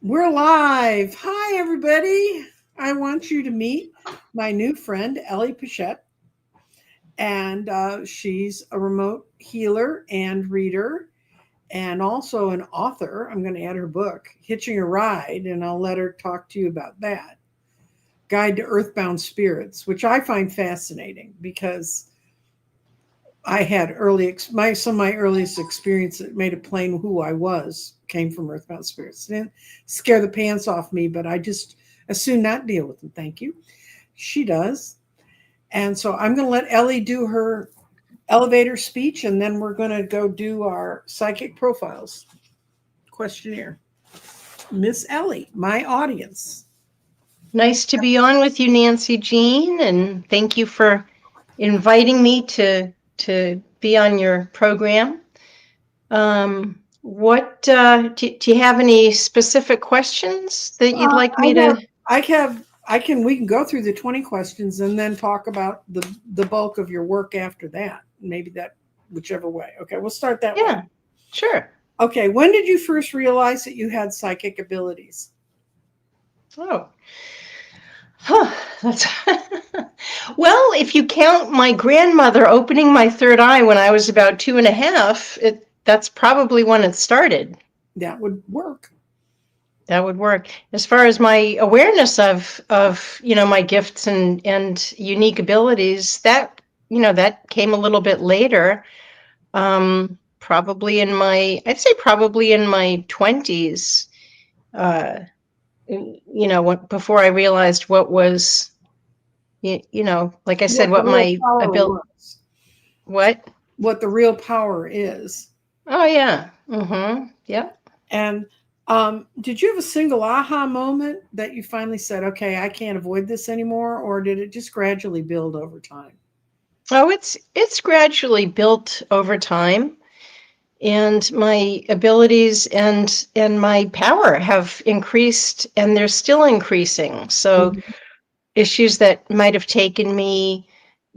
We're live. Hi, everybody. I want you to meet my new friend, Ellie Pechet. And she's a remote healer and reader and also an author. I'm going to add her book, Hitching a Ride, and I'll let her talk to you about that. Guide to Earthbound Spirits, which I find fascinating because I had some of my earliest experience that made it plain who I was came from Earthbound Spirits. It didn't scare the pants off me, but I just as soon not deal with them. Thank you. She does. And so I'm going to let Ellie do her elevator speech, and then we're going to go do our psychic profiles questionnaire. Miss Ellie, my audience. Nice to be on with you, Nancy Jean, and thank you for inviting me to be on your program. What do you have any specific questions that you'd like me to? We can go through the 20 questions and then talk about the bulk of your work after that. Maybe that, whichever way. Okay, we'll start that way. Yeah, sure. Okay, when did you first realize that you had psychic abilities? Oh. That's well, if you count my grandmother opening my third eye when I was about 2.5, that's probably when it started. That would work. That would work. As far as my awareness of my gifts and unique abilities, that came a little bit later. Probably in my 20s. Before I realized what was, like I said, what my ability. What the real power is. Oh yeah. Mm-hmm. Yep. And did you have a single aha moment that you finally said, okay, I can't avoid this anymore? Or did it just gradually build over time? Oh, it's gradually built over time. And my abilities and my power have increased, and they're still increasing. So issues that might have taken me,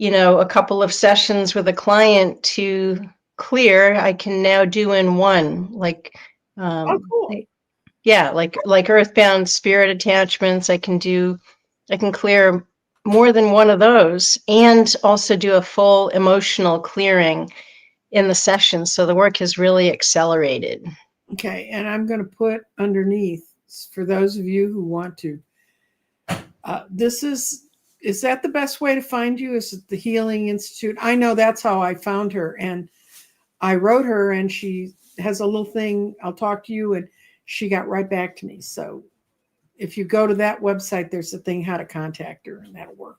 a couple of sessions with a client to clear, I can now do in one. Like, cool. Yeah, like earthbound spirit attachments, I can clear more than one of those, and also do a full emotional clearing in the session. So the work has really accelerated. Okay, and I'm going to put underneath for those of you who want to. Is that the best way to find you? Is it the Healing Institute? I know that's how I found her, and I wrote her, and she has a little thing. I'll talk to you, and she got right back to me. So if you go to that website, there's a thing how to contact her, and that'll work.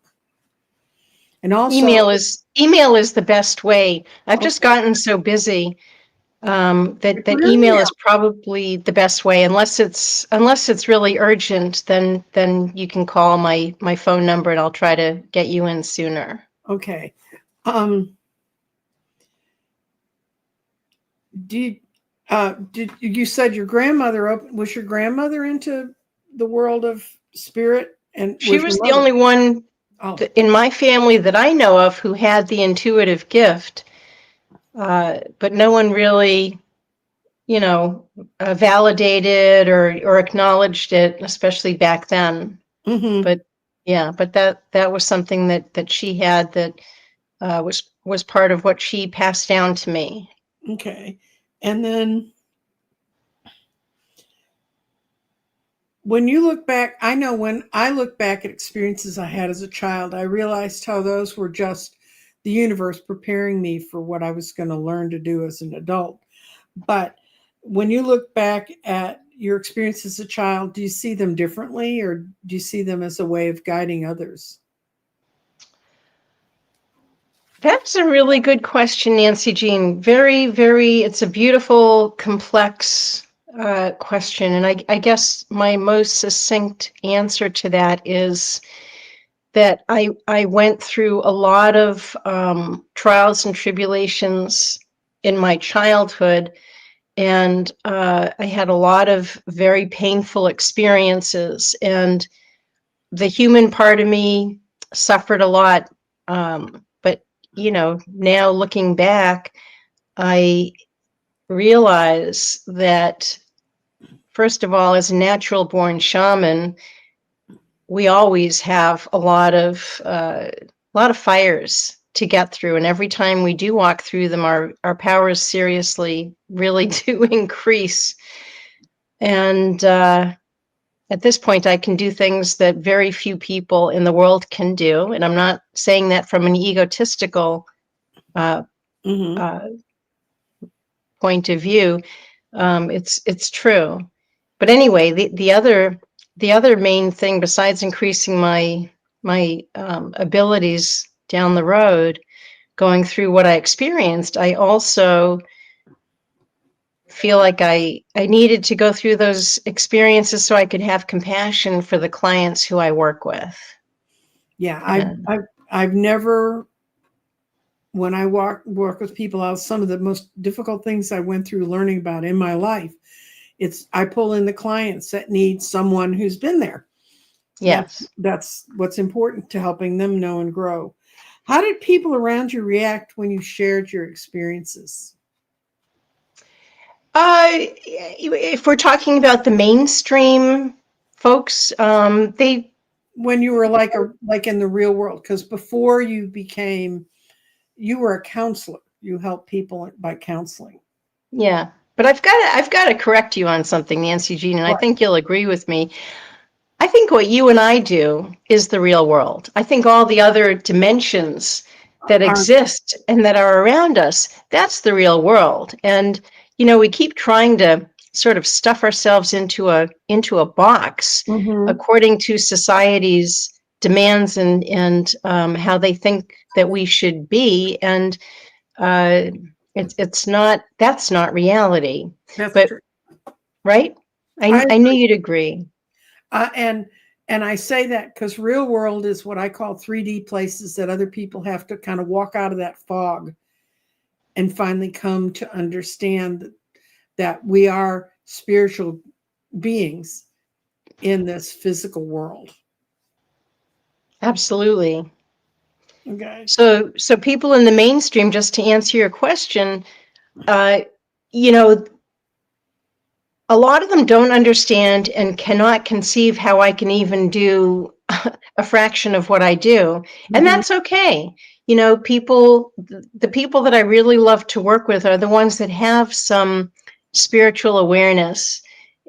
And also, email is the best way. I've just gotten so busy that email is probably the best way, unless it's really urgent. Then you can call my phone number, and I'll try to get you in sooner. Okay. Did you said your grandmother was your grandmother into the world of spirit? And she was the only one in my family that I know of who had the intuitive gift, but no one really, validated or acknowledged it, especially back then. Mm-hmm. But that was something that she had that was part of what she passed down to me. Okay, and then when you look back, I know when I look back at experiences I had as a child, I realized how those were just the universe preparing me for what I was going to learn to do as an adult. But when you look back at your experience as a child, do you see them differently, or do you see them as a way of guiding others? That's a really good question, Nancy Jean. Very, very, it's a beautiful, complex question. And I guess my most succinct answer to that is that I went through a lot of trials and tribulations in my childhood, and I had a lot of very painful experiences, and the human part of me suffered a lot. But now looking back, I realize that first of all, as a natural born shaman, we always have a lot of fires to get through. And every time we do walk through them, our powers seriously really do increase. And at this point, I can do things that very few people in the world can do. And I'm not saying that from an egotistical point of view. It's true. But anyway, the other main thing, besides increasing my abilities down the road, going through what I experienced, I also feel like I needed to go through those experiences so I could have compassion for the clients who I work with. Yeah, I've never, when I work with people, some of the most difficult things I went through learning about in my life, I pull in the clients that need someone who's been there. Yes. That's what's important to helping them know and grow. How did people around you react when you shared your experiences? If we're talking about the mainstream folks, they, when you were like in the real world, because before you were a counselor, you help people by counseling. Yeah, but I've got to correct you on something, Nancy Jean, and I think you'll agree with me. I think what you and I do is the real world. I think all the other dimensions that exist and that are around us, that's the real world. And, we keep trying to sort of stuff ourselves into a box according to society's demands and how they think that we should be. And that's not reality. That's true. Right? I knew you'd agree. And I say that because real world is what I call 3D places that other people have to kind of walk out of that fog and finally come to understand that we are spiritual beings in this physical world. Absolutely. Okay. So people in the mainstream, just to answer your question, a lot of them don't understand and cannot conceive how I can even do a fraction of what I do. And that's okay. The people that I really love to work with are the ones that have some spiritual awareness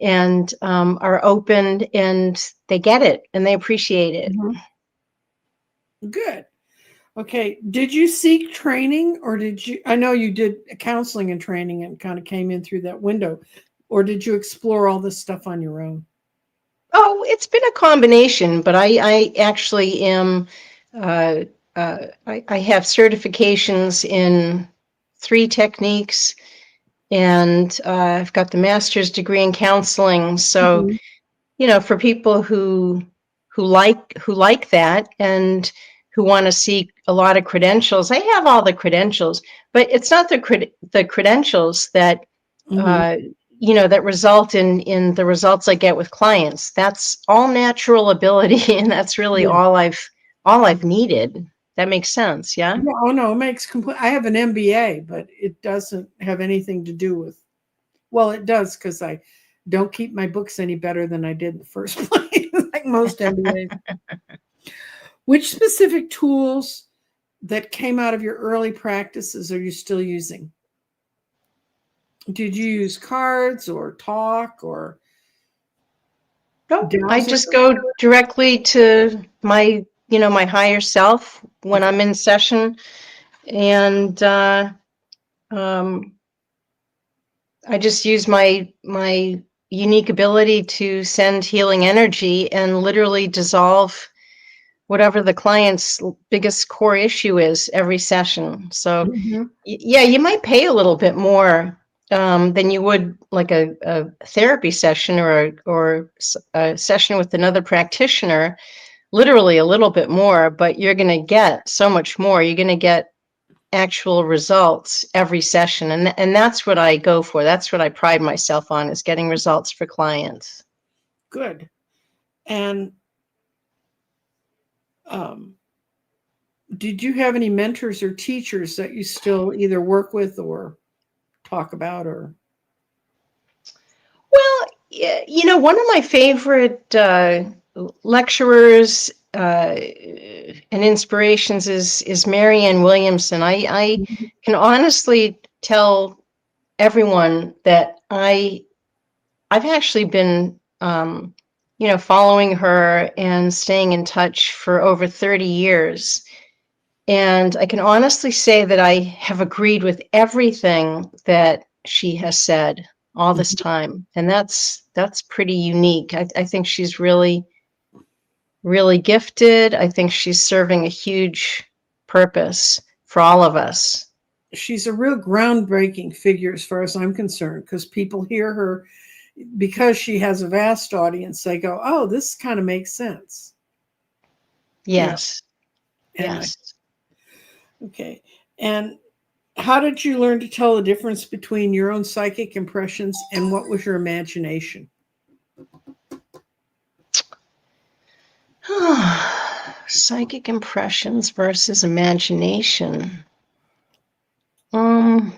and are open, and they get it and they appreciate it. Good. Okay. Did you seek training, or I know you did counseling and training and kind of came in through that window, or did you explore all this stuff on your own? Oh, it's been a combination, but I actually am, I have certifications in 3 techniques, and I've got the master's degree in counseling. So, for people who like that and who want to seek a lot of credentials, I have all the credentials, but it's not the credentials that that result in the results I get with clients. That's all natural ability, and that's really all I've needed. That makes sense, yeah? Oh no, it makes complete. I have an MBA, but it doesn't have anything to do with. Well, it does, because I don't keep my books any better than I did in the first place, like most MBAs. Which specific tools that came out of your early practices are you still using? Did you use cards or talk or? No, I just go directly to my higher self when I'm in session, and I just use my unique ability to send healing energy and literally dissolve whatever the client's biggest core issue is every session. So yeah, you might pay a little bit more than you would like a therapy session or a session with another practitioner, literally a little bit more, but you're going to get so much more. You're going to get actual results every session. And that's what I go for. That's what I pride myself on, is getting results for clients. Good. And did you have any mentors or teachers that you still either work with or talk about? Or? Well, You know, one of my favorite lecturers and inspirations is Marianne Williamson. I Mhm. can honestly tell everyone that I've actually been following her and staying in touch for over 30 years. And I can honestly say that I have agreed with everything that she has said all this time. And that's pretty unique. I think she's really, really gifted. I think she's serving a huge purpose for all of us. She's a real groundbreaking figure as far as I'm concerned, because people hear her because she has a vast audience. They go, "Oh, this kind of makes sense." You know, Yes. and Yes. okay. And how did you learn to tell the difference between your own psychic impressions and what was your imagination? Psychic impressions versus imagination. Well,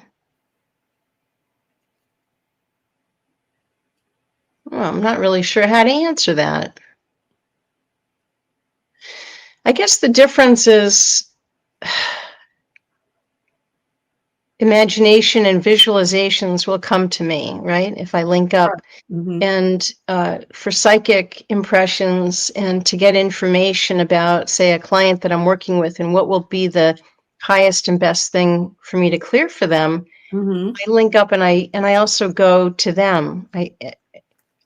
I'm not really sure how to answer that. I guess the difference is imagination and visualizations will come to me, right? If I link up. Mm-hmm. And for psychic impressions and to get information about, say, a client that I'm working with and what will be the highest and best thing for me to clear for them, Mm-hmm. I link up and I also go to them.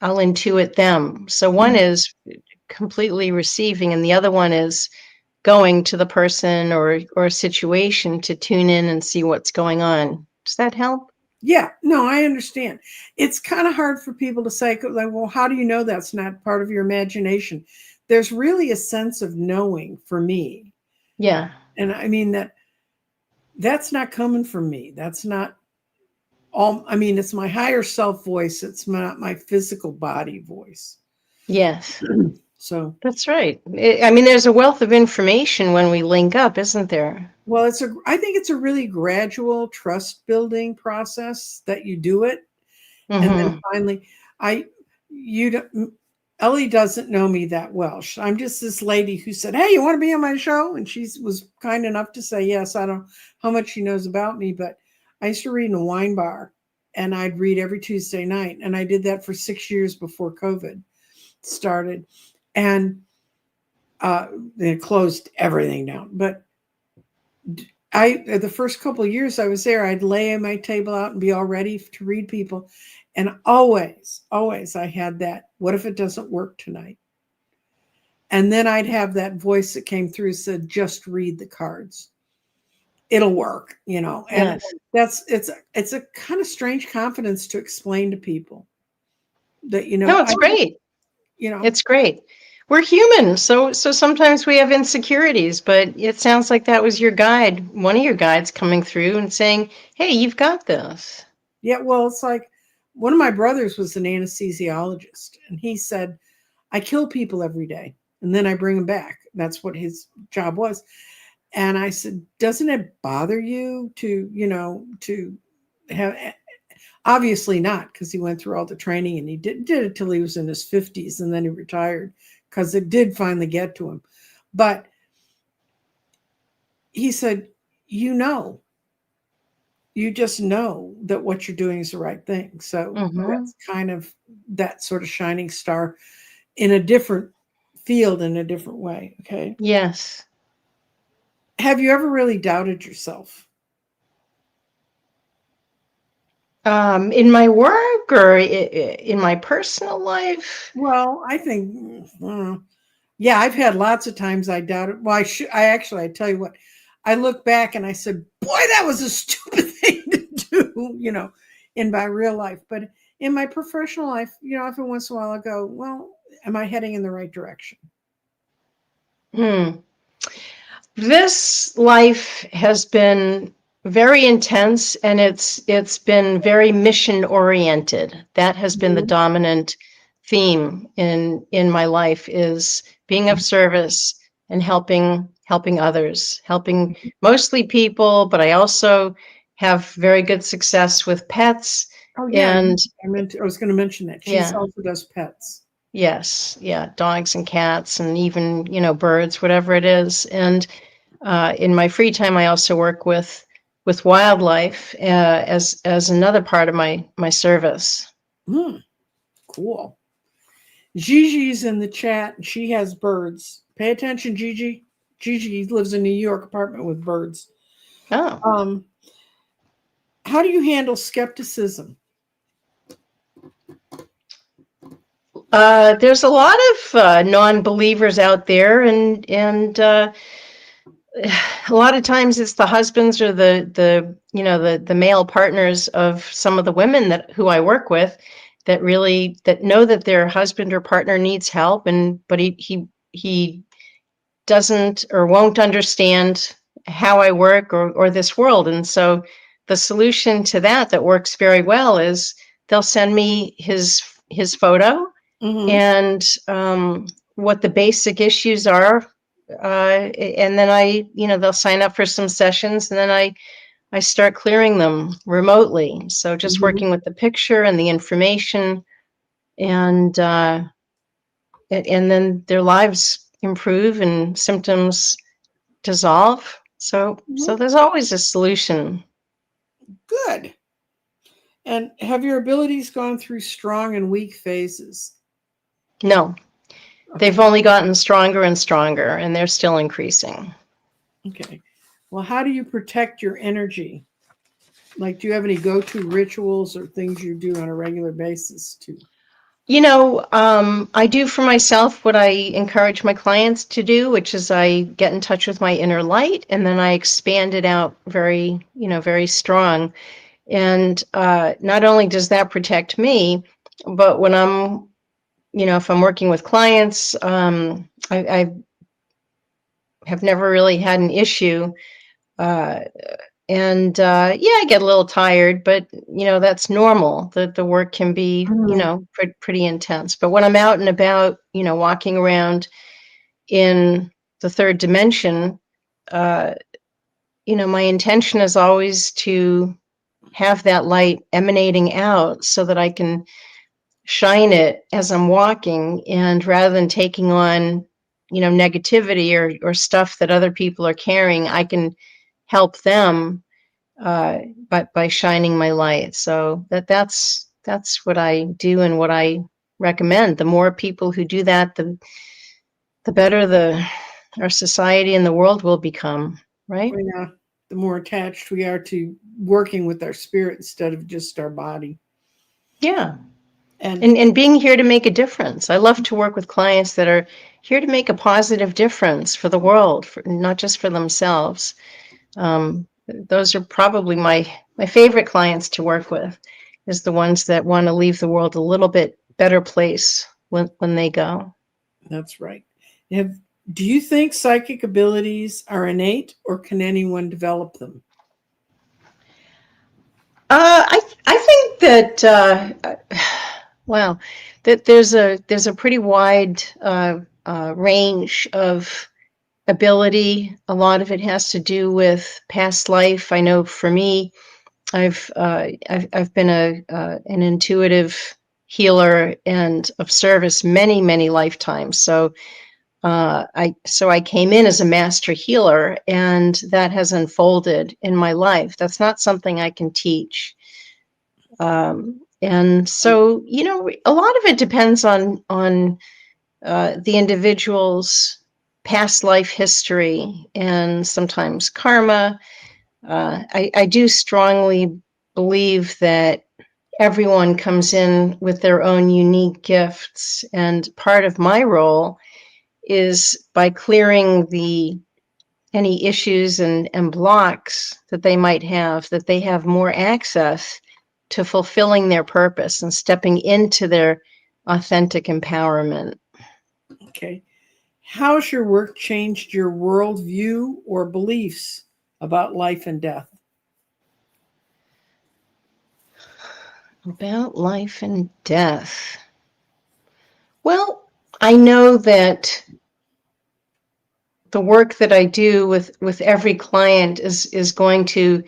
I'll intuit them. So one is completely receiving, and the other one is going to the person or situation to tune in and see what's going on. Does that help? Yeah, no, I understand. It's kind of hard for people to say, like, well, how do you know that's not part of your imagination? There's really a sense of knowing for me. Yeah. And I mean that's not coming from me. That's not all. I mean, it's my higher self voice. It's not my physical body voice. Yes. So, That's right. I mean, there's a wealth of information when we link up, isn't there? well, I think it's a really gradual trust building process that you do it. And then Mm-hmm. finally, I, you, Ellie doesn't know me that well. I'm just this lady who said, "Hey, you want to be on my show?" And she was kind enough to say yes. I don't know how much she knows about me, but I used to read in a wine bar, and I'd read every Tuesday night. And I did that for 6 years before COVID started. And they closed everything down. But the first couple of years I was there, I'd lay my table out and be all ready to read people. And always I had that, what if it doesn't work tonight? And then I'd have that voice that came through said, just read the cards. It'll work, you know. And Yes. it's a kind of strange confidence to explain to people that, No, it's great. you know, It's great. We're human, so sometimes we have insecurities, but it sounds like that was your guide, one of your guides coming through and saying, "Hey, you've got this." yeah, well, it's like one of my brothers was an anesthesiologist, and he said, I kill people every day and then I bring them back. That's what his job was. And I said, doesn't it bother you to, to have, obviously not, because he went through all the training and he did it till he was in his 50s and then he retired because it did finally get to him. But he said, you know, you just know that what you're doing is the right thing. So Mm-hmm. that's kind of that sort of shining star in a different field, in a different way. Okay. Yes. Have you ever really doubted yourself? In my work or in my personal life? Well, I think, yeah, I've had lots of times I doubted. Well, I tell you what, I look back and I said, boy, that was a stupid thing to do, in my real life. But in my professional life, every once in a while I go, well, am I heading in the right direction? Hmm. This life has been very intense and it's been very mission oriented. That has been the Mhm. dominant theme in my life is being of service and helping others, helping mostly people, but I also have very good success with pets Oh yeah, And I was going to mention that she's yeah, also does pets. yes, yeah, dogs and cats and even, birds, whatever it is. And in my free time, I also work with wildlife as another part of my service. Hmm, cool. Gigi's in the chat and she has birds. Pay attention, Gigi. Gigi lives in a New York apartment with birds. Oh. How do you handle skepticism? There's a lot of non-believers out there, and a lot of times it's the husbands or the male partners of some of the women that who I work with that know that their husband or partner needs help, but he doesn't or won't understand how I work or this world. And so the solution to that works very well is they'll send me his photo Mm-hmm. and what the basic issues are. And then they'll sign up for some sessions, and then I start clearing them remotely. So just Mm-hmm. working with the picture and the information, and then their lives improve and symptoms dissolve. So there's always a solution. Good. And have your abilities gone through strong and weak phases? No, they've Okay. only gotten stronger and stronger, and they're still increasing. Okay. Well, how do you protect your energy? Like, do you have any go-to rituals or things you do on a regular basis to? I do for myself what I encourage my clients to do, which is I get in touch with my inner light and then I expand it out very strong. And not only does that protect me, but when if I'm working with clients, I have never really had an issue. Uh, and yeah, I get a little tired, but that's normal. The work can be Mhm. pretty intense. But when I'm out and about, walking around in the third dimension, uh, my intention is always to have that light emanating out so that I can shine it as I'm walking, and rather than taking on negativity or stuff that other people are carrying, I can help them uh, by shining my light. So that's what I do and what I recommend. The more people who do that, the better our society and the world will become, right? Yeah, the more attached we are to working with our spirit instead of just our body. Yeah. And And being here to make a difference. I love to work with clients that are here to make a positive difference for the world, not just for themselves. Those are probably my favorite clients to work with, is the ones that want to leave the world a little bit better place when they go. that's right. Have, do you think psychic abilities are innate or can anyone develop them? I think that wow, that there's a pretty wide range of ability. A lot of it has to do with past life. I know for me, I've been an intuitive healer and of service many lifetimes. So I came in as a master healer, and that has unfolded in my life. That's not something I can teach. And so a lot of it depends on the individual's past life history and sometimes karma. I do strongly believe that everyone comes in with their own unique gifts, and part of my role is by clearing any issues and blocks that they might have, that they have more access to fulfilling their purpose and stepping into their authentic empowerment. Okay. How has your work changed your worldview or beliefs about life and death? About life and death. Well, I know that the work that I do with every client is going to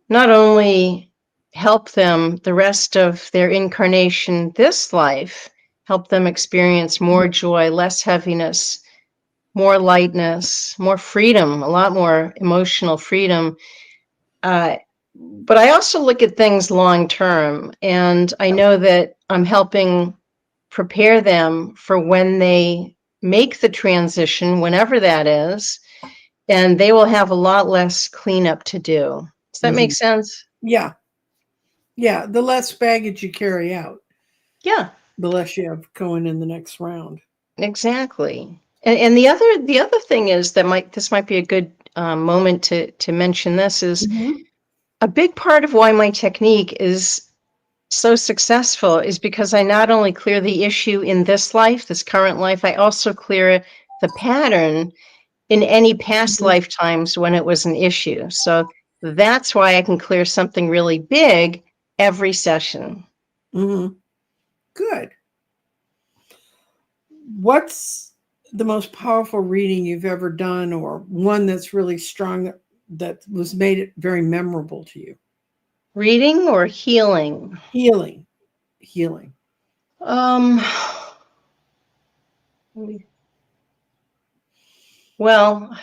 not only help them the rest of their incarnation, this life, help them experience more joy, less heaviness, more lightness, more freedom, a lot more emotional freedom. But I also look at things long term, and I know that I'm helping prepare them for when they make the transition, whenever that is, and they will have a lot less cleanup to do. Does that make sense? Yeah. Yeah. The less baggage you carry out, Yeah, the less you have going in the next round. exactly. And the other thing is that this might be a good moment to mention this is a big part of why my technique is so successful is because I not only clear the issue in this life, this current life, I also clear the pattern in any past lifetimes when it was an issue. So that's why I can clear something really big every session. Good. What's the most powerful reading you've ever done, or one that's really strong that was made it very memorable to you? Reading or healing? Healing. Well,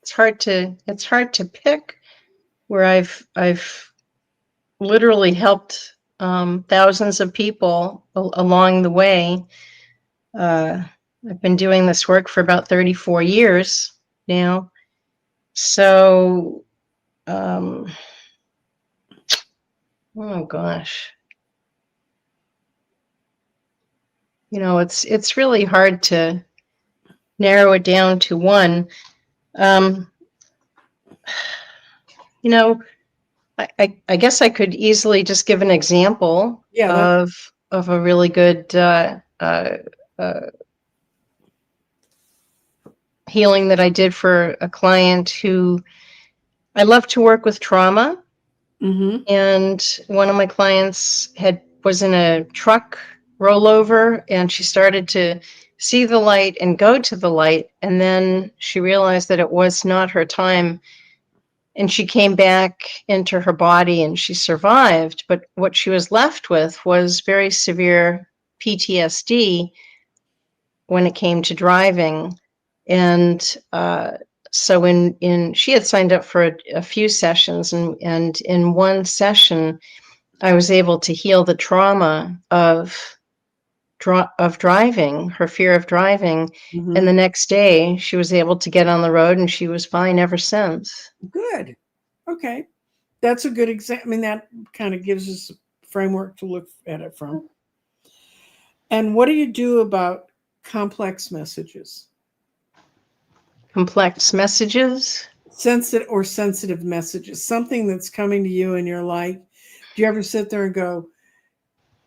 it's hard to pick where I've literally helped thousands of people along the way. I've been doing this work for about 34 years now. So, oh gosh. It's really hard to narrow it down to one. I guess I could easily just give an example of a really good healing that I did for a client who I love to work with trauma. And one of my clients was in a truck rollover, and she started to see the light and go to the light. And then she realized that it was not her time. And she came back into her body and she survived. But what she was left with was very severe PTSD when it came to driving. And so she had signed up for a few sessions, and in one session, I was able to heal the trauma of driving, her fear of driving. And the next day she was able to get on the road, and she was fine ever since. Good. Okay. That's a good example. I mean, that kind of gives us a framework to look at it from. And what do you do about complex messages? Complex messages? Sensitive messages. Something that's coming to you and you're like, do you ever sit there and go,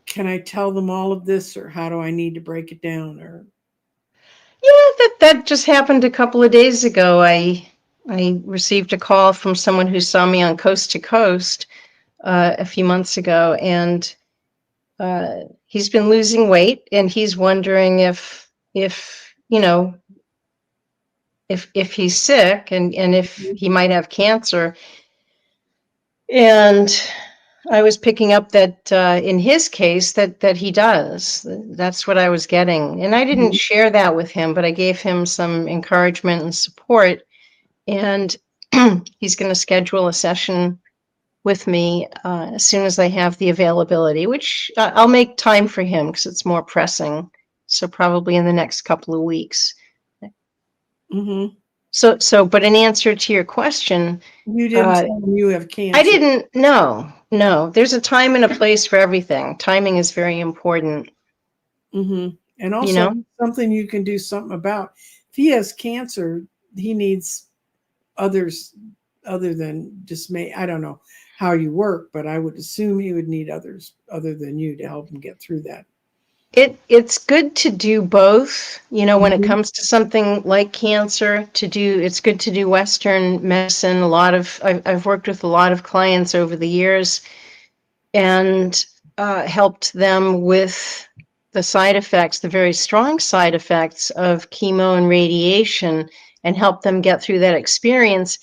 can I tell them all of this, or how do I need to break it down? Or yeah, that just happened a couple of days ago. I received a call from someone who saw me on Coast to Coast a few months ago, and he's been losing weight, and he's wondering if he's sick, and if he might have cancer. And I was picking up that in his case that he does. That's what I was getting. And I didn't share that with him, but I gave him some encouragement and support. And he's going to schedule a session with me as soon as I have the availability, which I'll make time for him because it's more pressing. So probably in the next couple of weeks. So, but in answer to your question, you didn't tell him you have cancer. I didn't. No. There's a time and a place for everything. Timing is very important. And also something you can do something about. If he has cancer, he needs others other than just me. I don't know how you work, but I would assume he would need others other than you to help him get through that. It's good to do both, when it comes to something like cancer, it's good to do Western medicine. I've worked with a lot of clients over the years and helped them with the side effects, the very strong side effects of chemo and radiation, and helped them get through that experience.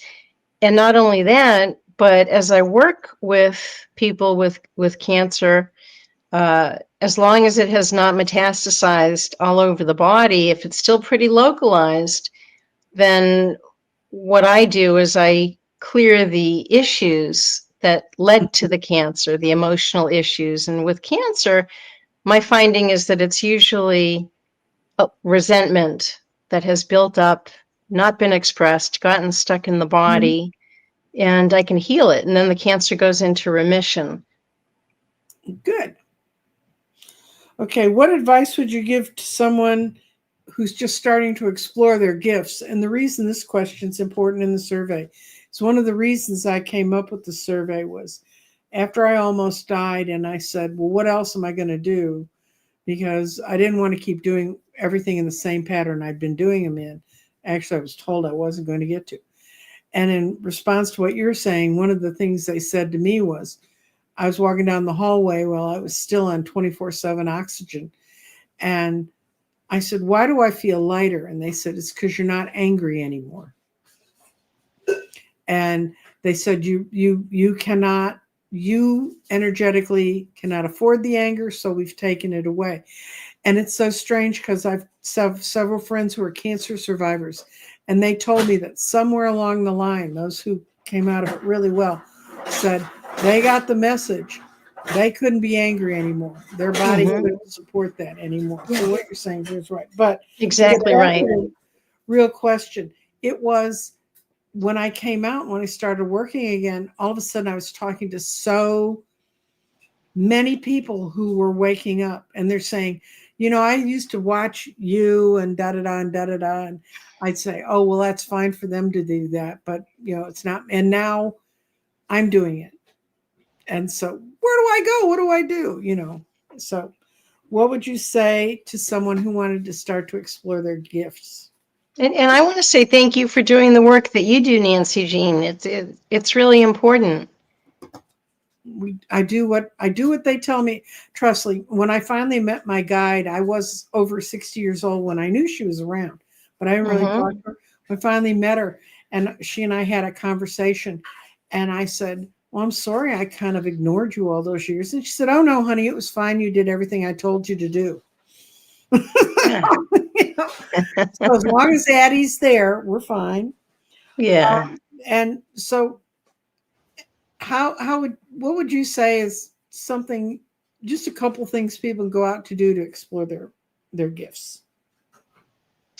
And not only that, But as I work with people with cancer, as long as it has not metastasized all over the body, if it's still pretty localized, then what I do is I clear the issues that led to the cancer, the emotional issues. And with cancer, my finding is that it's usually resentment that has built up, not been expressed, gotten stuck in the body, and I can heal it. And then the cancer goes into remission. Good. Okay, what advice would you give to someone who's just starting to explore their gifts? And the reason this question is important in the survey is one of the reasons I came up with the survey was after I almost died, and I said, well, what else am I going to do? Because I didn't want to keep doing everything in the same pattern I'd been doing them in. Actually, I was told I wasn't going to get to. And in response to what you're saying, one of the things they said to me was, I was walking down the hallway while I was still on 24/7 oxygen. And I said, why do I feel lighter? And they said, it's because you're not angry anymore. And they said, you cannot, you energetically cannot afford the anger, so we've taken it away. And it's so strange because I've several friends who are cancer survivors, and they told me that somewhere along the line, those who came out of it really well said they got the message. They couldn't be angry anymore. Their body couldn't support that anymore. So what you're saying is right. But exactly right. Real question. It was when I came out, when I started working again, all of a sudden I was talking to so many people who were waking up, and they're saying, you know, I used to watch you and da-da-da and da-da-da. And I'd say, oh, well, that's fine for them to do that. But, you know, it's not. And now I'm doing it. And so where do I go? What do I do? You know, so what would you say to someone who wanted to start to explore their gifts? And I want to say thank you for doing the work that you do, Nancy Jean. It's really important. I do what they tell me. Trust me, when I finally met my guide, I was over 60 years old when I knew she was around, but I didn't really talk to her. I finally met her, and she and I had a conversation, and I said, well, I'm sorry I kind of ignored you all those years. And she said, oh, no, honey, it was fine. You did everything I told you to do. Yeah. You know? So as long as Addie's there, we're fine. Yeah. And so what would you say is something, just a couple things people can go out to do to explore their gifts?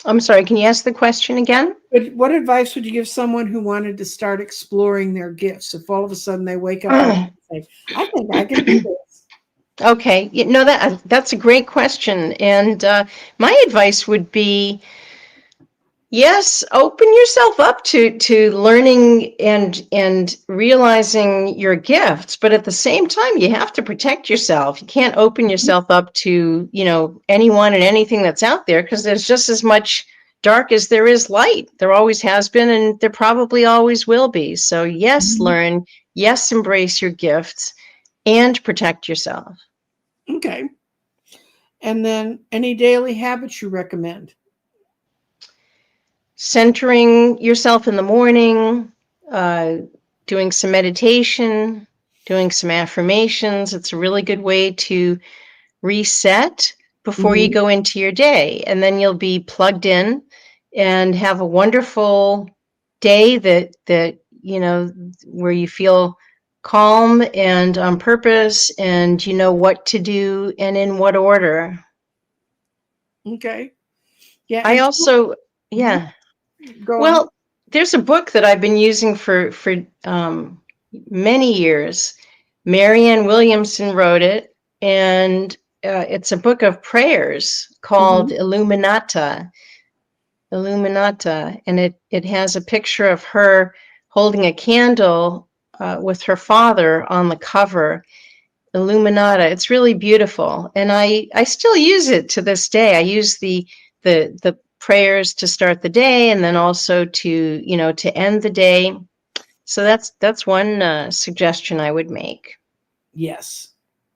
I'm sorry, can you ask the question again? What advice would you give someone who wanted to start exploring their gifts? If all of a sudden they wake up and say, I think I can do this. Okay, you know, that's a great question. And my advice would be, yes, open yourself up to learning and realizing your gifts, but at the same time, you have to protect yourself. You can't open yourself up to, you know, anyone and anything that's out there, because there's just as much dark as there is light. There always has been, and there probably always will be. So yes, learn, yes, embrace your gifts, and protect yourself. Okay. And then any daily habits you recommend? Centering yourself in the morning, doing some meditation, doing some affirmations. It's a really good way to reset before you go into your day. And then you'll be plugged in and have a wonderful day that you know, where you feel calm and on purpose, and you know what to do and in what order. Okay. Yeah. I also, yeah. Go Well, on. there's a book that I've been using for many years. Marianne Williamson wrote it, and it's a book of prayers called Illuminata, and it has a picture of her holding a candle with her father on the cover. Illuminata. It's really beautiful, and I still use it to this day. I use the prayers to start the day, and then also to, you know, to end the day. So that's one suggestion I would make. Yes.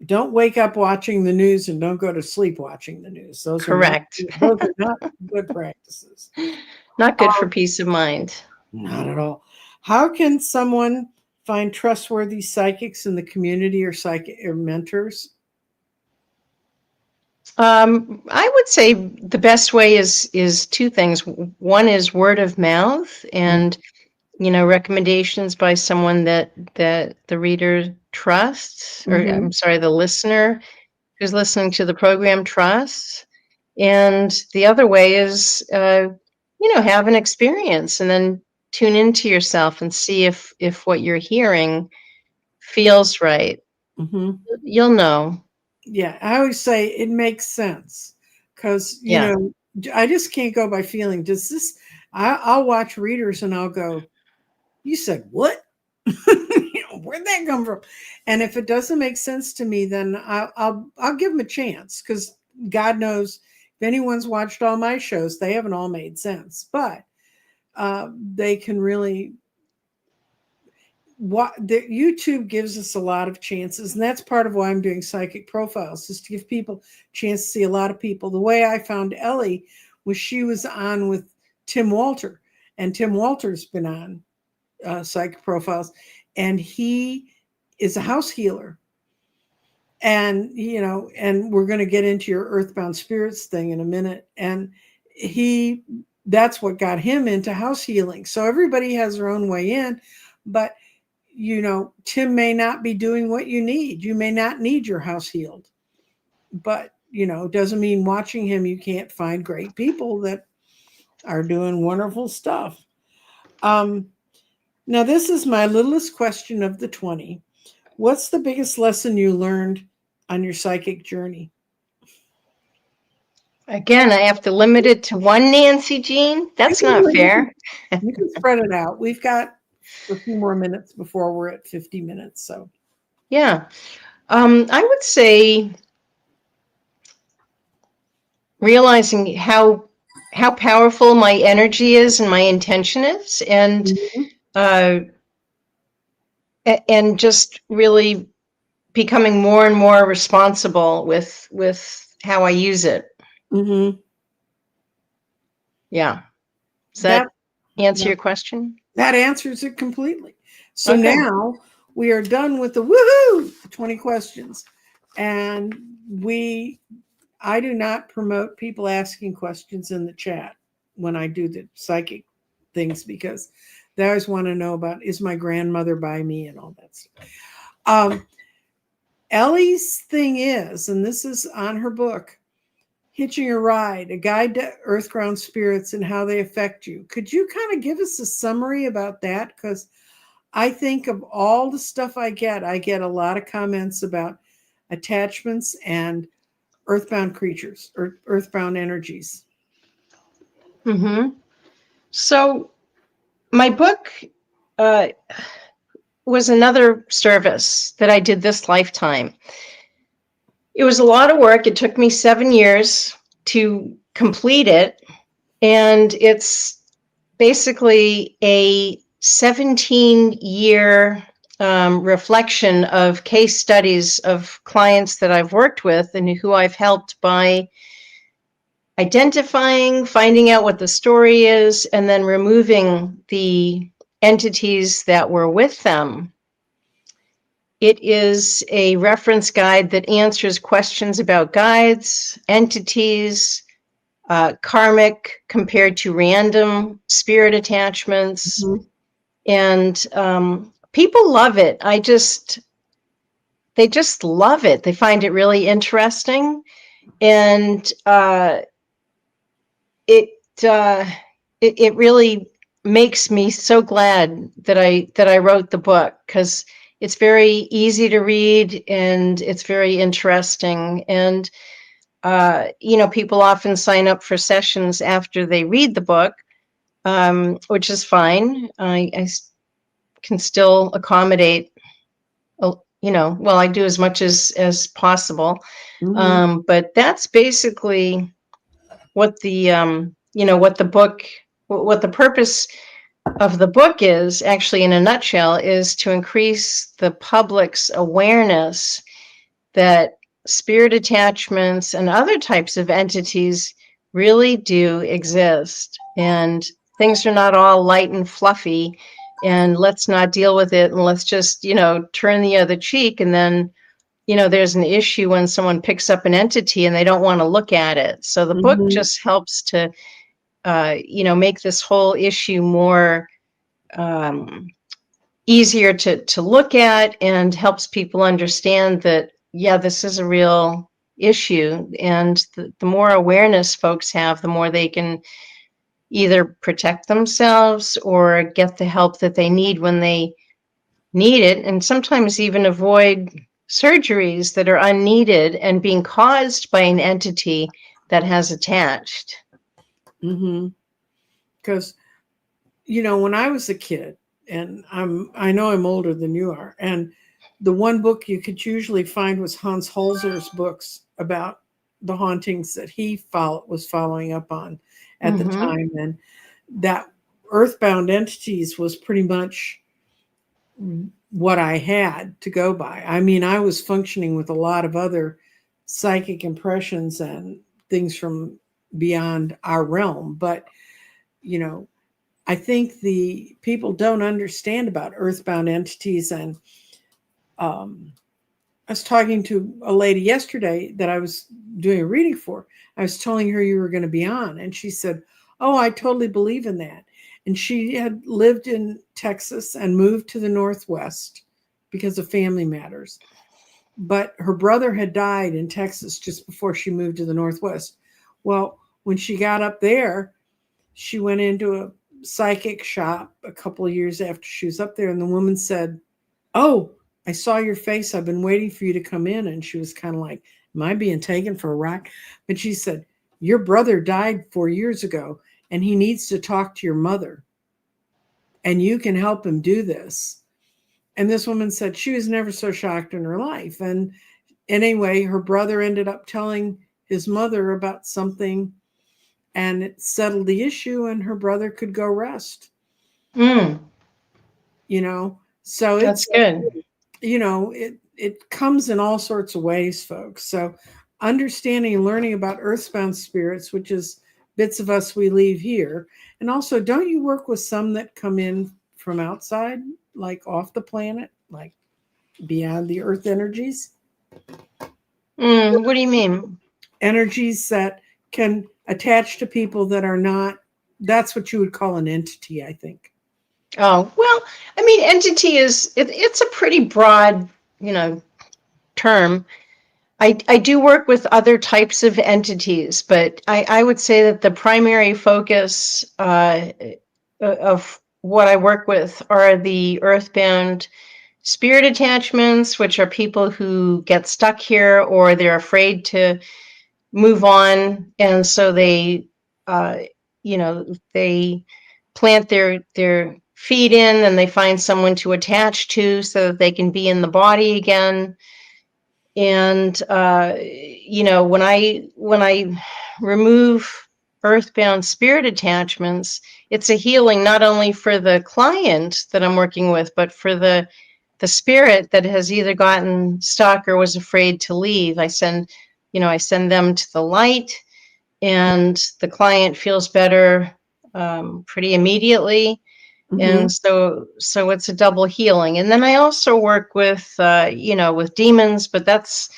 Don't wake up watching the news, and don't go to sleep watching the news. Those Correct. Those are not good practices. Not good for peace of mind. Not at all. How can someone find trustworthy psychics in the community or psychic or mentors? I would say the best way is two things. One is word of mouth, and recommendations by someone that the reader trusts, or Mm-hmm. I'm sorry, the listener who's listening to the program trusts. And the other way is, have an experience and then tune into yourself and see if what you're hearing feels right. Mm-hmm. You'll know. Yeah, I always say it makes sense because Yeah. I just can't go by feeling. Does this? I'll watch readers and I'll go, "You said what? Where'd that come from?" And if it doesn't make sense to me, then I'll give them a chance because God knows if anyone's watched all my shows, they haven't all made sense, but they can really. What the YouTube gives us a lot of chances, and that's part of why I'm doing psychic profiles, is to give people a chance to see a lot of people. The way I found Ellie was she was on with Tim Walter, and Tim Walter's been on psychic profiles, and he is a house healer. And and we're going to get into your earthbound spirits thing in a minute. And that's what got him into house healing. So everybody has their own way in, but Tim may not be doing what you need. You may not need your house healed, but doesn't mean watching him you can't find great people that are doing wonderful stuff. Now this is my littlest question of the 20. What's the biggest lesson you learned on your psychic journey? Again, I have to limit it to one, Nancy Jean. That's not fair. You can spread it out. We've got a few more minutes before we're at 50 minutes. So Yeah. I would say realizing how powerful my energy is and my intention is, and and just really becoming more and more responsible with how I use it. Mm-hmm. Yeah. Does that answer your question? That answers it completely. So now we are done with the woohoo 20 questions. And I do not promote people asking questions in the chat when I do the psychic things, because they always want to know about, is my grandmother by me and all that stuff. Ellie's thing is, and this is on her book, Hitching a Ride, a guide to earth ground spirits and how they affect you. Could you kind of give us a summary about that? Because I think of all the stuff I get a lot of comments about attachments and earthbound creatures or earthbound energies. Mm-hmm. So my book was another service that I did this lifetime. It was a lot of work. It took me 7 years to complete it. And it's basically a 17-year reflection of case studies of clients that I've worked with and who I've helped by identifying, finding out what the story is, and then removing the entities that were with them. It is a reference guide that answers questions about guides, entities, karmic compared to random spirit attachments. Mm-hmm. And people love it. They just love it. They find it really interesting. And it really makes me so glad that I wrote the book, because it's very easy to read and it's very interesting. And people often sign up for sessions after they read the book, which is fine. I can still accommodate, I do as much as possible. Mm-hmm. But that's basically what the what the purpose of the book is, actually, in a nutshell, is to increase the public's awareness that spirit attachments and other types of entities really do exist, and things are not all light and fluffy. and let's not deal with it, and let's just, turn the other cheek. And then, there's an issue when someone picks up an entity and they don't want to look at it. So the book Mm-hmm. just helps to, make this whole issue more easier to look at, and helps people understand that, yeah, this is a real issue. And the more awareness folks have, the more they can either protect themselves or get the help that they need when they need it, and sometimes even avoid surgeries that are unneeded and being caused by an entity that has attached. Mm-hmm. Because, when I was a kid, and I know I'm older than you are, and the one book you could usually find was Hans Holzer's books about the hauntings that he was following up on at the Mm-hmm. time. And that earthbound entities was pretty much what I had to go by. I mean, I was functioning with a lot of other psychic impressions and things from beyond our realm. But, I think the people don't understand about earthbound entities. And I was talking to a lady yesterday that I was doing a reading for. I was telling her you were going to be on, and she said, "Oh, I totally believe in that." And she had lived in Texas and moved to the Northwest because of family matters. But her brother had died in Texas just before she moved to the Northwest. Well, when she got up there, she went into a psychic shop a couple of years after she was up there, and the woman said, "Oh, I saw your face. I've been waiting for you to come in." And she was kind of like, "Am I being taken for a ride?" But she said, "Your brother died 4 years ago, and he needs to talk to your mother, and you can help him do this." And this woman said she was never so shocked in her life. And anyway, her brother ended up telling his mother about something, and it settled the issue, and her brother could go rest. Mm, So that's it's good. it comes in all sorts of ways, folks. So understanding and learning about earthbound spirits, which is bits of us we leave here. And also, don't you work with some that come in from outside, like off the planet, like beyond the earth energies? What do you mean? Energies that can attach to people that are not, that's what you would call an entity, I think. Oh, well, I mean, entity it's a pretty broad, term. I do work with other types of entities, but I would say that the primary focus of what I work with are the earthbound spirit attachments, which are people who get stuck here or they're afraid to move on, and so uh, they plant their feet in, and they find someone to attach to so that they can be in the body again. And when I remove earthbound spirit attachments, it's a healing not only for the client that I'm working with, but for the spirit that has either gotten stuck or was afraid to leave. I send them to the light, and the client feels better pretty immediately. Mm-hmm. And so it's a double healing. And then I also work with with demons, but that's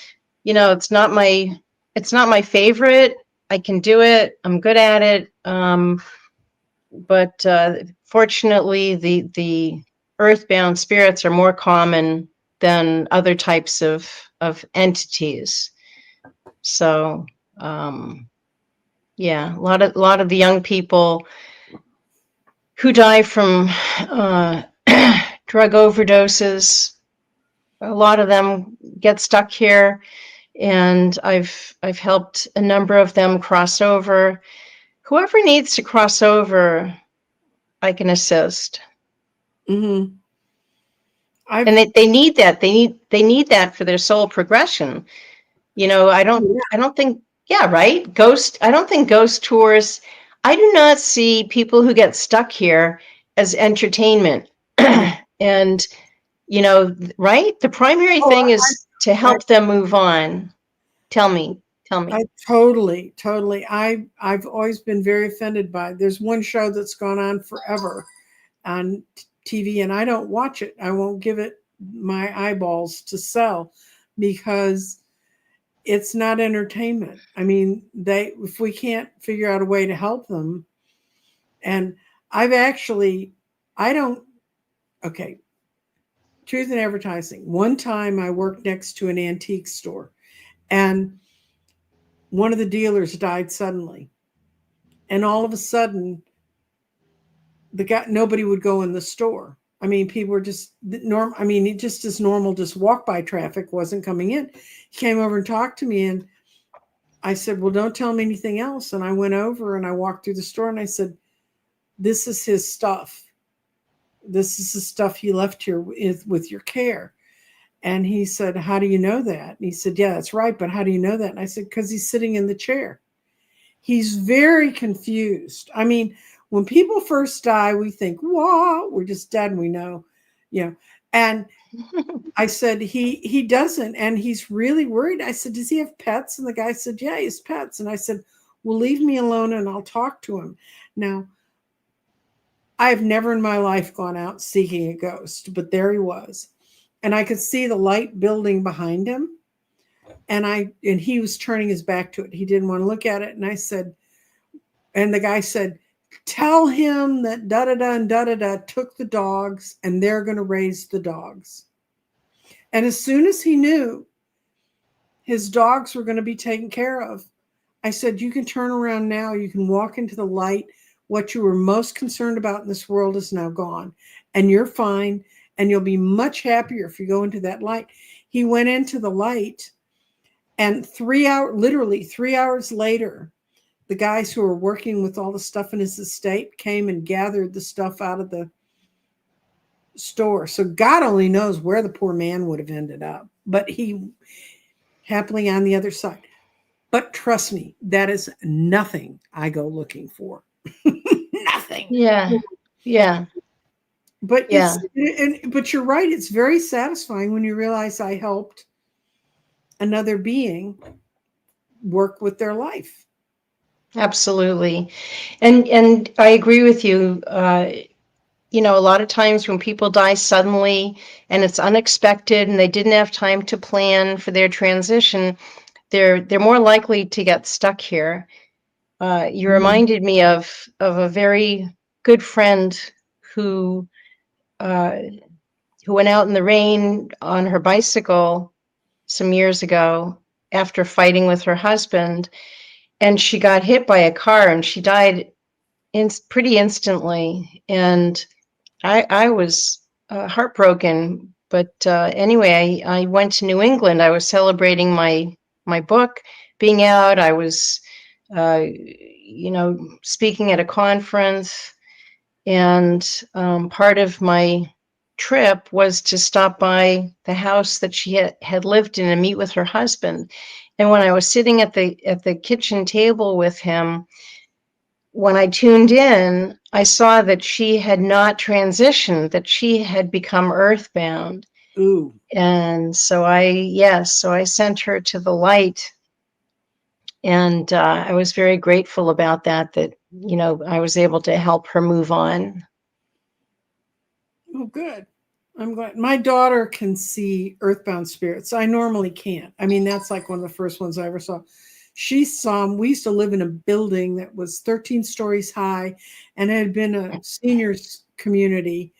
it's not my favorite. I can do it. I'm good at it. But fortunately, the earthbound spirits are more common than other types of entities. So yeah, a lot of the young people who die from drug overdoses, a lot of them get stuck here, and I've helped a number of them cross over. Whoever needs to cross over, I can assist. Mm-hmm. And I've they need that. They need that for their soul progression. I don't think, yeah, right? I don't think ghost tours, I do not see people who get stuck here as entertainment. And, right? The primary oh, thing is to I, help them move on. Tell me, tell me. I totally. I've always been very offended by. There's one show that's gone on forever on TV and I don't watch it. I won't give it my eyeballs to sell because it's not entertainment. I mean, if we can't figure out a way to help them, and I don't, okay, truth in advertising. One time I worked next to an antique store and one of the dealers died suddenly. And all of a sudden, nobody would go in the store. I mean, people were just it just as normal, just walk by traffic wasn't coming in. He came over and talked to me and I said, well, don't tell me anything else. And I went over and I walked through the store and I said, this is his stuff. This is the stuff he left here with your care. And he said, how do you know that? And he said, yeah, that's right. But how do you know that? And I said, because he's sitting in the chair. He's very confused. I mean, when people first die, we think, whoa, we're just dead and we know, And I said, he doesn't. And he's really worried. I said, does he have pets? And the guy said, yeah, he has pets. And I said, well, leave me alone and I'll talk to him. Now, I've never in my life gone out seeking a ghost, but there he was. And I could see the light building behind him. And he was turning his back to it. He didn't want to look at it. And I said, and the guy said, tell him that da-da-da and da-da-da took the dogs and they're going to raise the dogs. And as soon as he knew his dogs were going to be taken care of, I said, you can turn around now. You can walk into the light. What you were most concerned about in this world is now gone. And you're fine. And you'll be much happier if you go into that light. He went into the light. And literally 3 hours later, the guys who were working with all the stuff in his estate came and gathered the stuff out of the store. So God only knows where the poor man would have ended up, but he happily on the other side. But trust me, that is nothing I go looking for. Nothing. Yeah. Yeah. But but you're right. It's very satisfying when you realize I helped another being work with their life. Absolutely. And I agree with you. A lot of times when people die suddenly and it's unexpected and they didn't have time to plan for their transition, they're more likely to get stuck here. You reminded me of a very good friend who went out in the rain on her bicycle some years ago after fighting with her husband, and she got hit by a car and she died pretty instantly. And I was heartbroken. But anyway, I went to New England. I was celebrating my book being out. I was, speaking at a conference. And part of my trip was to stop by the house that she had lived in and meet with her husband. And when I was sitting at the kitchen table with him, when I tuned in, I saw that she had not transitioned, that she had become earthbound. Ooh. And so I sent her to the light. And I was very grateful about that I was able to help her move on. Oh, good. I'm glad. My daughter can see earthbound spirits. I normally can't. I mean, that's like one of the first ones I ever saw. She saw them. We used to live in a building that was 13 stories high, and it had been a seniors community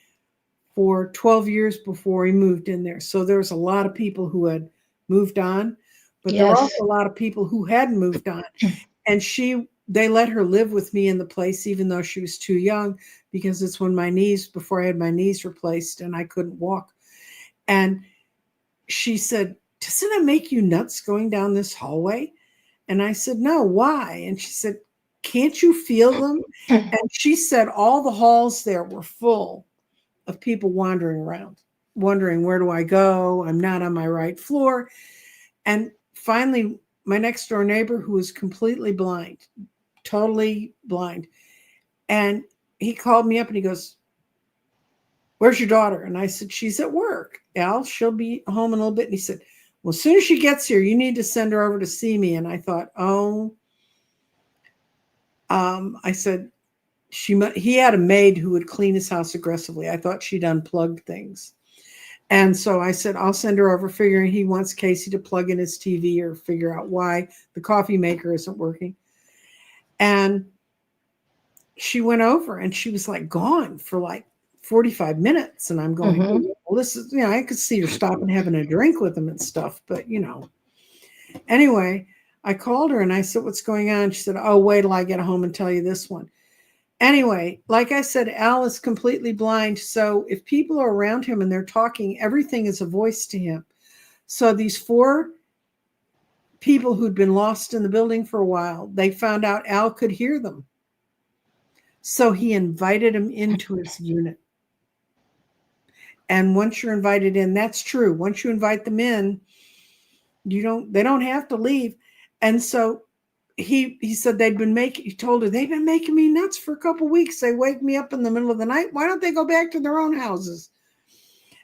for 12 years before we moved in there. So there was a lot of people who had moved on, but there were also a lot of people who hadn't moved on. And they let her live with me in the place, even though she was too young, because it's before I had my knees replaced and I couldn't walk. And she said, doesn't it make you nuts going down this hallway? And I said, no, why? And she said, can't you feel them? And she said all the halls there were full of people wandering around, wondering, where do I go? I'm not on my right floor. And finally, my next door neighbor, who was completely blind, totally blind, and he called me up and he goes, where's your daughter? And I said, she's at work, Al. She'll be home in a little bit. And he said, well, as soon as she gets here, you need to send her over to see me. And I thought, I said, he had a maid who would clean his house aggressively. I thought she'd unplugged things. And so I said, I'll send her over, figuring he wants Casey to plug in his TV or figure out why the coffee maker isn't working. And she went over and she was like gone for like 45 minutes. And I'm going, well, this is, I could see her stopping having a drink with him and stuff. But, anyway, I called her and I said, what's going on? She said, oh, wait till I get home and tell you this one. Anyway, like I said, Al is completely blind. So if people are around him and they're talking, everything is a voice to him. So these 4 people who'd been lost in the building for a while, they found out Al could hear them. So he invited him into his unit. And once you're invited in, that's true. Once you invite them in, they don't have to leave. And so he said he told her, they've been making me nuts for a couple of weeks. They wake me up in the middle of the night. Why don't they go back to their own houses?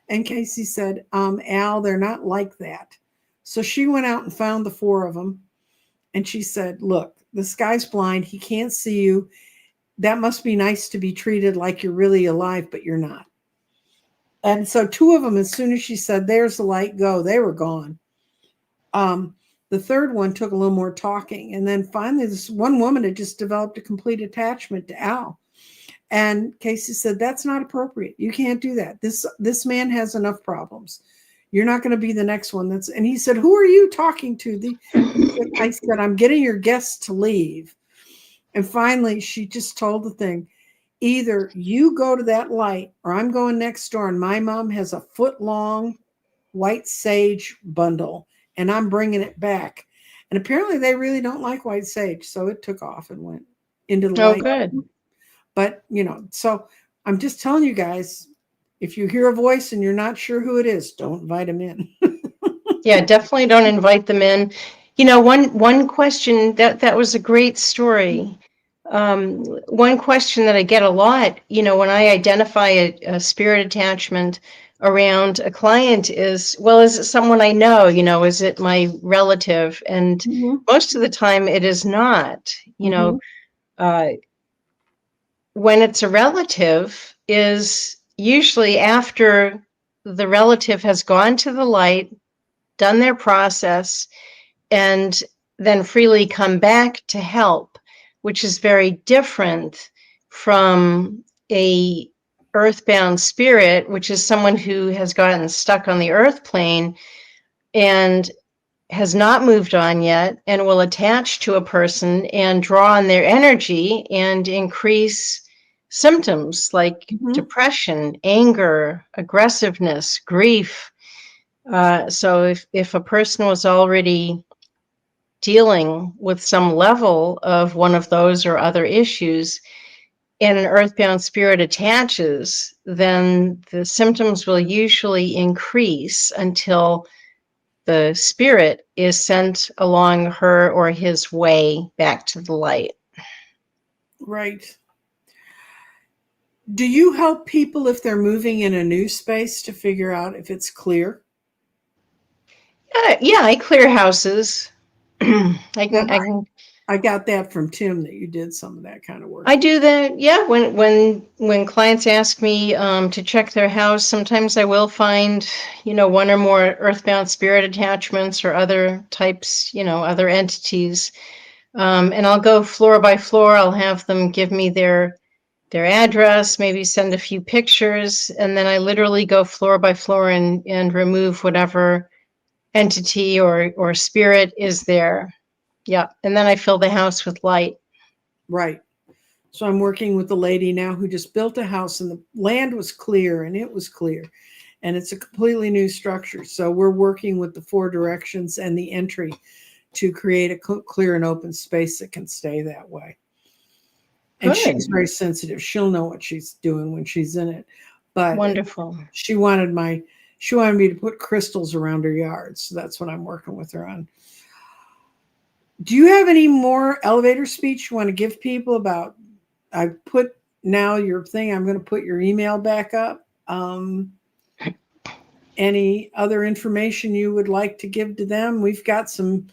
And Casey said, Al, they're not like that. So she went out and found the 4 of them. And she said, look, this guy's blind. He can't see you. That must be nice to be treated like you're really alive, but you're not. And so 2 of them, as soon as she said, there's the light, go, they were gone. The 3rd one took a little more talking. And then finally, this one woman had just developed a complete attachment to Al. And Casey said, that's not appropriate. You can't do that. This man has enough problems. You're not going to be the next one. And he said, who are you talking to? I said, I'm getting your guests to leave. And finally, she just told the thing, either you go to that light or I'm going next door. And my mom has a 4-foot-long white sage bundle and I'm bringing it back. And apparently they really don't like white sage. So it took off and went into the light. Good. But, so I'm just telling you guys, if you hear a voice and you're not sure who it is, don't invite them in. Yeah, definitely don't invite them in. One question, that was a great story. One question that I get a lot, when I identify a spirit attachment around a client is, well, is it someone I know? Is it my relative? And most of the time it is not. When it's a relative is usually after the relative has gone to the light, done their process, and then freely come back to help, which is very different from a earthbound spirit, which is someone who has gotten stuck on the earth plane and has not moved on yet and will attach to a person and draw on their energy and increase symptoms like depression, anger, aggressiveness, grief. So if a person was already dealing with some level of one of those or other issues and an earthbound spirit attaches, then the symptoms will usually increase until the spirit is sent along her or his way back to the light. Right. Do you help people if they're moving in a new space to figure out if it's clear? Yeah, I clear houses. I got that from Tim, that you did some of that kind of work. I do that. Yeah, when clients ask me to check their house, sometimes I will find, 1 or more earthbound spirit attachments or other types, other entities. And I'll go floor by floor. I'll have them give me their address, maybe send a few pictures, and then I literally go floor by floor and remove whatever entity or spirit is there. Yeah. And then I fill the house with light. Right. So I'm working with a lady now who just built a house and the land was clear and it was clear. And it's a completely new structure. So we're working with the 4 directions and the entry to create a clear and open space that can stay that way. And she's very sensitive. She'll know what she's doing when she's in it. But wonderful. She wanted me to put crystals around her yard. So that's what I'm working with her on. Do you have any more elevator speech you want to give people about? I put now your thing. I'm going to put your email back up. Any other information you would like to give to them? We've got some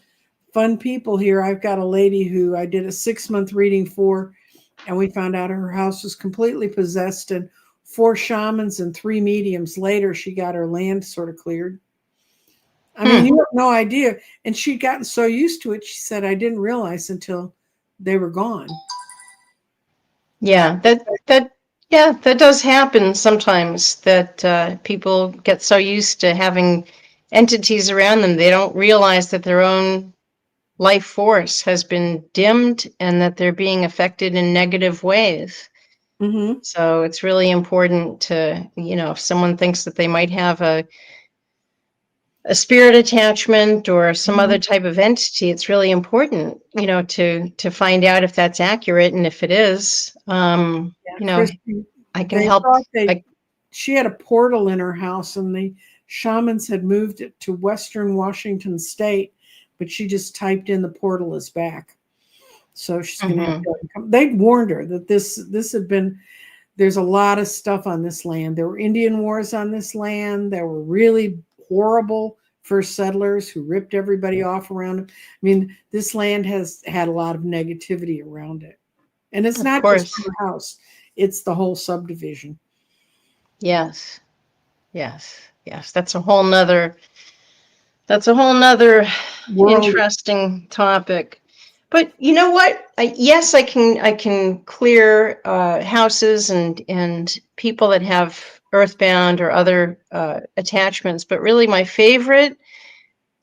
fun people here. I've got a lady who I did a 6-month reading for and we found out her house was completely possessed, and 4 shamans and 3 mediums later, she got her land sort of cleared. I mean, you have no idea. And she'd gotten so used to it, she said, I didn't realize until they were gone. Yeah, that does happen sometimes, that people get so used to having entities around them, they don't realize that their own life force has been dimmed and that they're being affected in negative ways. Mm-hmm. So it's really important to, if someone thinks that they might have a spirit attachment or some other type of entity, it's really important, to find out if that's accurate. And if it is, Christy, I can they help. thought she had a portal in her house, and the shamans had moved it to Western Washington State, but she just typed in the portal is back. So she's going to have to come. They warned her that this had been, there's a lot of stuff on this land. There were Indian wars on this land. There were really horrible first settlers who ripped everybody off around them. I mean, this land has had a lot of negativity around it. And it's not just her house, it's the whole subdivision. Yes. That's a whole nother interesting topic. But you know what? Yes, I can clear houses and people that have earthbound or other attachments. But really, my favorite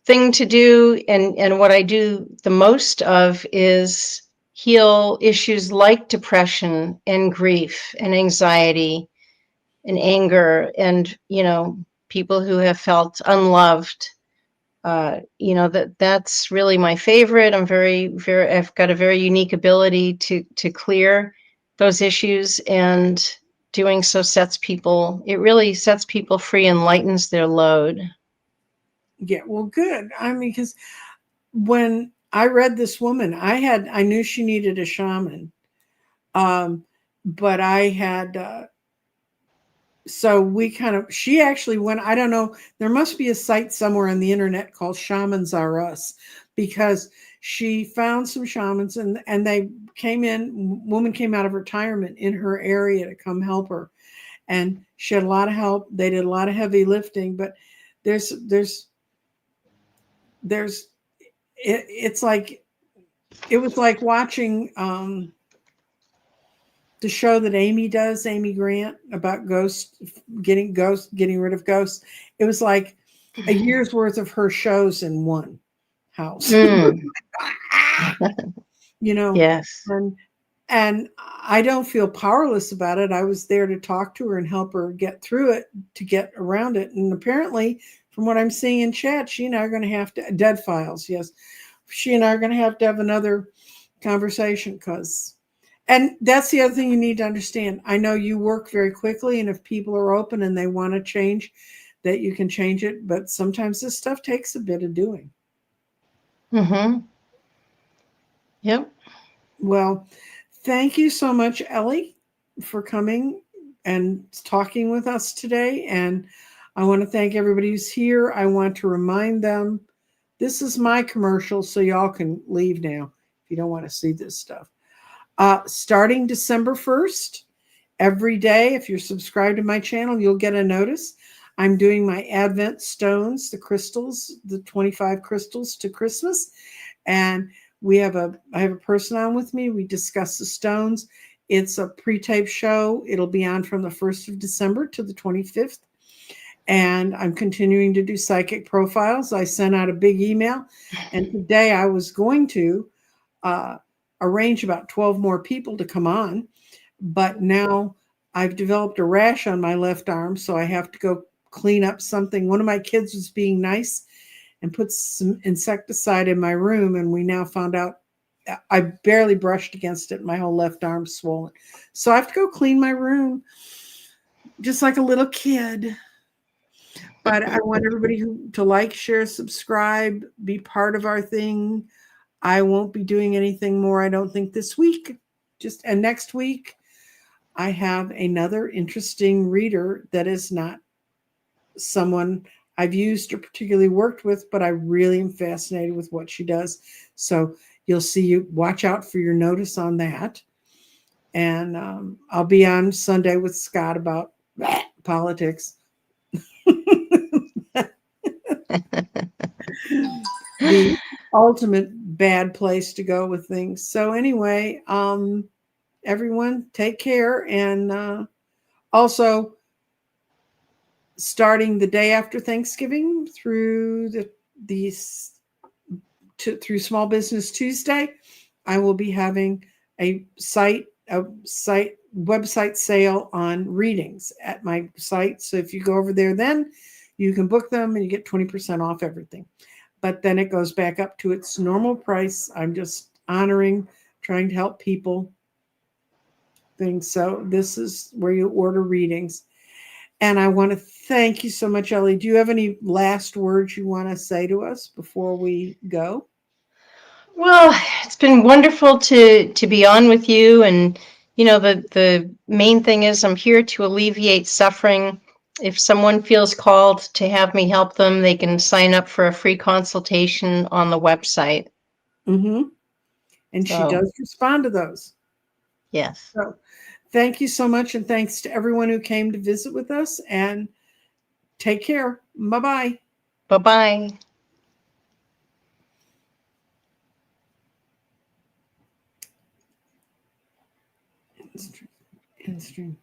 thing to do, and what I do the most of, is heal issues like depression and grief and anxiety and anger, and people who have felt unloved. That's really my favorite. I'm I've got a very unique ability to clear those issues, and doing so really sets people free and lightens their load. Yeah, well, good. I mean, because when I read this woman, I knew she needed a shaman. But I had, so she actually went, I don't know, there must be a site somewhere on the internet called Shamans Are Us, because she found some shamans, and they woman came out of retirement in her area to come help her. And she had a lot of help. They did a lot of heavy lifting, but it's like, it was like watching the show that Amy does, Amy Grant, about getting rid of ghosts. It was like a year's worth of her shows in one house. Yes. And I don't feel powerless about it. I was there to talk to her and help her get through it, to get around it. And apparently, from what I'm seeing in chat, she and I are going to have to, Dead Files, yes. She and I are going to have another conversation, and that's the other thing you need to understand. I know you work very quickly, and if people are open and they want to change, that you can change it. But sometimes this stuff takes a bit of doing. Yep. Well, thank you so much, Ellie, for coming and talking with us today. And I want to thank everybody who's here. I want to remind them, this is my commercial, so y'all can leave now if you don't want to see this stuff. Starting December 1st, every day, if you're subscribed to my channel, you'll get a notice. I'm doing my Advent stones, the crystals, the 25 crystals to Christmas. And I have a person on with me. We discuss the stones. It's a pre-tape show. It'll be on from the 1st of December to the 25th. And I'm continuing to do psychic profiles. I sent out a big email. And today I was going to arrange about 12 more people to come on. But now I've developed a rash on my left arm, so I have to go clean up something. One of my kids was being nice and put some insecticide in my room, and we now found out I barely brushed against it. My whole left arm's swollen. So I have to go clean my room just like a little kid. But I want everybody to like, share, subscribe, be part of our thing. I won't be doing anything more, I don't think, this week. And next week, I have another interesting reader that is not someone I've used or particularly worked with, but I really am fascinated with what she does. So you'll see, watch out for your notice on that. And I'll be on Sunday with Scott about politics. The ultimate bad place to go with things. So anyway, everyone take care. And also starting the day after Thanksgiving through through Small Business Tuesday, I will be having a website sale on readings at my site. So if you go over there, then you can book them and you get 20% off everything. But then it goes back up to its normal price. I'm just trying to help people things. So this is where you order readings. And I want to thank you so much, Ellie. Do you have any last words you want to say to us before we go? Well, it's been wonderful to be on with you. And, the main thing is I'm here to alleviate suffering. If someone feels called to have me help them, they can sign up for a free consultation on the website. Mm-hmm. And she does respond to those. Yes. So thank you so much. And thanks to everyone who came to visit with us. And take care. Bye-bye. Bye-bye. In stream.